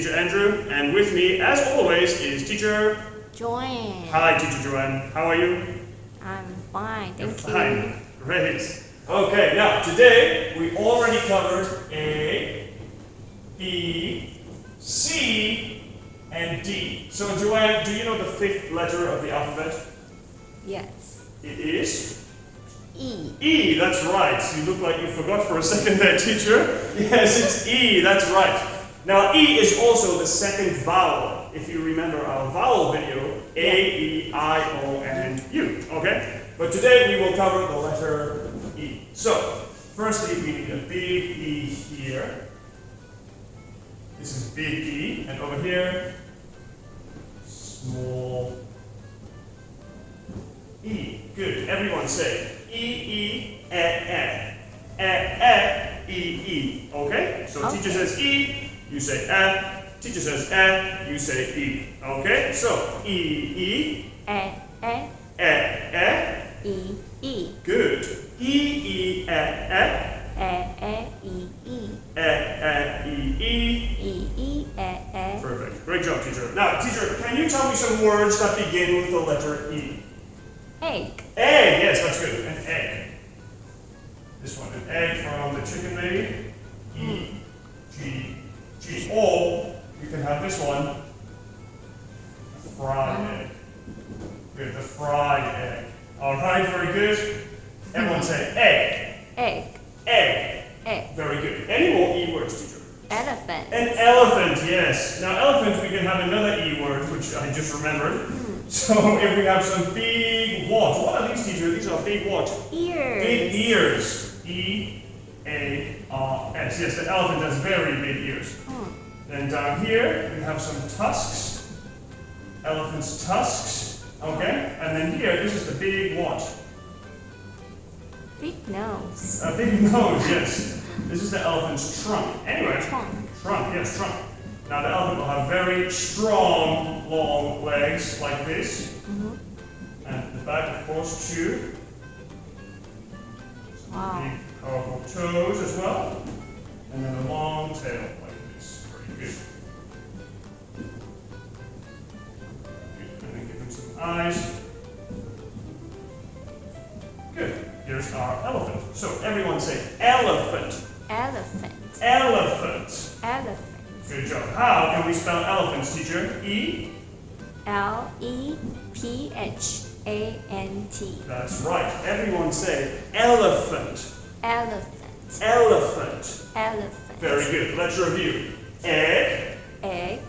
Teacher Andrew, and with me, as always, is Teacher Joanne. Hi, Teacher Joanne. How are you? I'm fine, thank you. Fine. Great. Okay, now today we already covered A, B, C, and D. So Joanne, do you know the fifth letter of the alphabet? Yes. It is? E. E, that's right. You look like you forgot for a second there, teacher. Yes, it's E, that's right. Now E is also the second vowel. If you remember our vowel video, A, E, I, O, and U, okay? But today we will cover the letter E. So, firstly we need a big E here. This is big E, and over here, small E. Good, everyone say E, E, E, E, E, okay? So Okay. teacher says E, you say teacher says you say E, okay? So E, E, E, E. good. E, E, E, E. E, E, Perfect, great job, teacher. Now, teacher, can you tell me some words that begin with the letter E? Egg. Egg, yes, that's good, an egg. This one, an egg from the chicken maybe. E, G, G. Or you can have this one, a fried egg. Good, the fried egg. All right, very good. Everyone say egg. Egg. Egg. Egg. Very good. Any more E words, teacher? Elephant. An elephant, yes. Now elephant, we can have another E word, which I just remembered. So if we have some big what are these, teacher? These are big what? Ears. Big ears. E-A-R-S. Yes, the elephant has very big ears. Then down here, we have some tusks. Elephant's tusks. Okay? And then here, this is the big what? Big nose. A big nose, yes. This is the elephant's trunk. Anyway, Trunk. yes, trunk. Now the elephant will have very strong, long legs like this. And the back, of course, too. Wow. Big, powerful toes as well. And then a long tail like this. Very good. Good. And then give him some eyes. Good. Here's our elephant. So everyone say elephant. Elephant. Elephant. Elephant. Good job. How can we spell elephants, teacher? E? L-E-P-H-A-N-T. That's right. Everyone say elephant. Elephant. Elephant. Elephant. Very good. Let's review. Egg. Egg.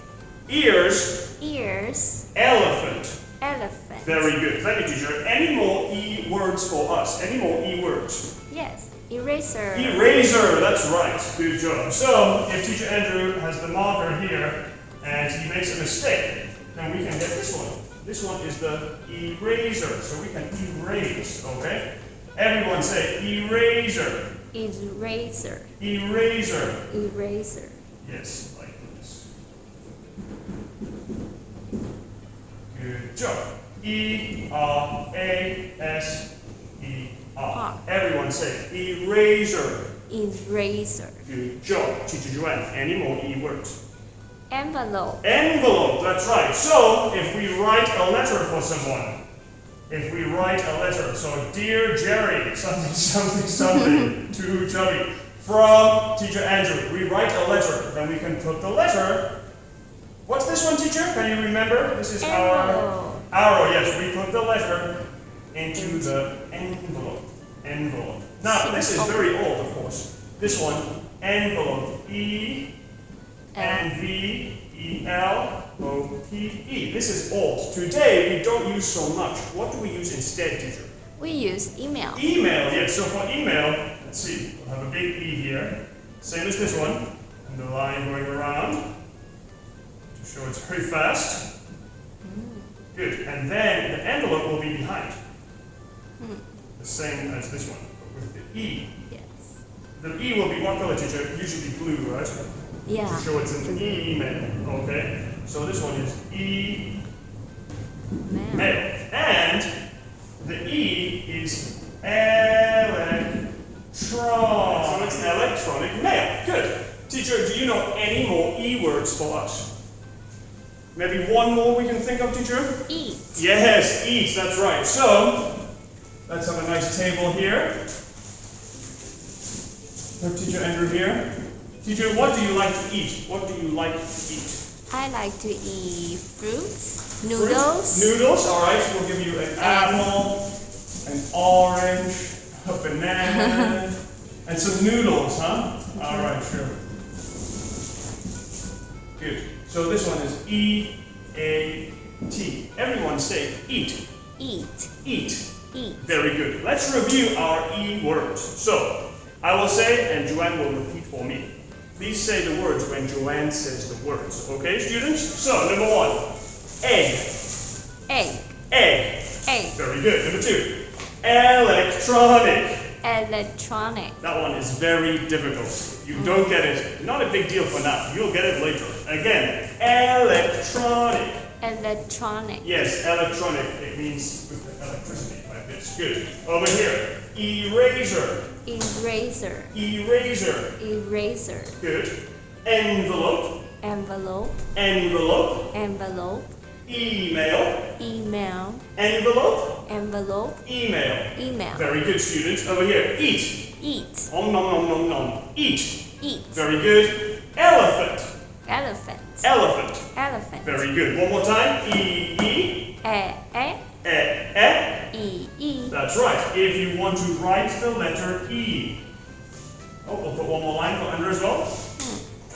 Ears. Ears. Elephant. Elephant. Very good. Thank you, teacher. Any more E words for us? Any more E words? Yes. Eraser. Eraser. That's right. Good job. So, if Teacher Andrew has the marker here and he makes a mistake, then we can get this one. This one is the eraser. So we can erase, okay? Everyone say eraser. Eraser. Eraser. Eraser. Yes, like this. Good job. E-R-A-S-E-R. Everyone say eraser. Eraser. Good job. Teacher Joanne, any more E words? Envelope. Envelope, that's right. So, if we write a letter for someone, so dear Jerry, something, to Chubby, from Teacher Andrew, we write a letter, then we can put the letter. What's this one, teacher? Can you remember? This is our arrow. Yes, we put the letter into the envelope. Now, this is very old, of course. This one, envelope, E-N-V-E-L-O-P-E. This is old. Today, we don't use so much. What do we use instead, teacher? We use email. Email, yes. So for email, let's see. We'll have a big E here. Same as this one. And the line going around to show it's very fast. Good. And then the envelope will be behind. The same as this one, but with the E. Yes. The E will be what color, teacher? Usually blue, right? Yeah. To show it's an email. Okay. So this one is E-mail. And the E is electron. So it's electronic mail. Good. Teacher, do you know any more E E words for us? Maybe one more we can think of, teacher? Eat. Yes, eat, that's right. So, let's have a nice table here. Put Teacher Andrew here. Teacher, what do you like to eat? What do you like to eat? I like to eat fruits, noodles. Noodles, alright. We'll give you an apple, an orange, a banana, and some noodles, huh? Alright, sure. Good. So this one is E-A-T. Everyone say eat. Eat. Eat. Eat. Very good. Let's review our E words. So, I will say, and Joanne will repeat for me. Please say the words when Joanne says the words. Okay, students? So, number 1, egg. Egg. Egg. Egg. Very good. Number 2, electronic. Electronic. That one is very difficult. You don't get it. Not a big deal for now. You'll get it later. Again, electronic. Electronic. Yes, electronic. It means with the electricity like this. Good. Over here, eraser. Eraser. Eraser. Eraser. Good. Envelope. Envelope. Envelope. Envelope. Email. Email. Envelope. Envelope. Email. Email. Very good, students. Over here, eat. Eat. Nom nom nom nom nom. Eat. Eat. Very good. Elephant. Elephant. Elephant. Elephant. Very good. One more time. E. E. E. E. That's right. If you want to write the letter E. Oh, we'll put one more line for under as well.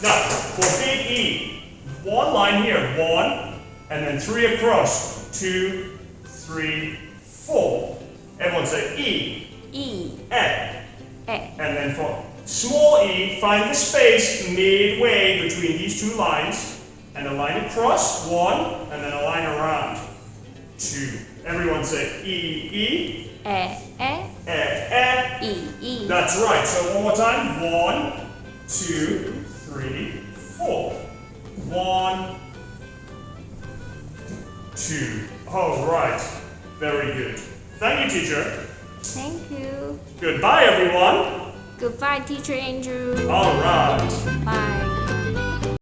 Now, for big E, one line here. 1, and then 3 across. 2, 3, 4. Everyone say E. E. E. E. And then for small e, find the space midway between these 2 lines, and a line across, 1, and then a line around, 2. Everyone say E, E, E, E. That's right. So one more time. 1, 2, 3, 4. 1, 2. All right. Very good. Thank you, teacher. Thank you. Goodbye, everyone. Goodbye, Teacher Andrew. All right. Bye.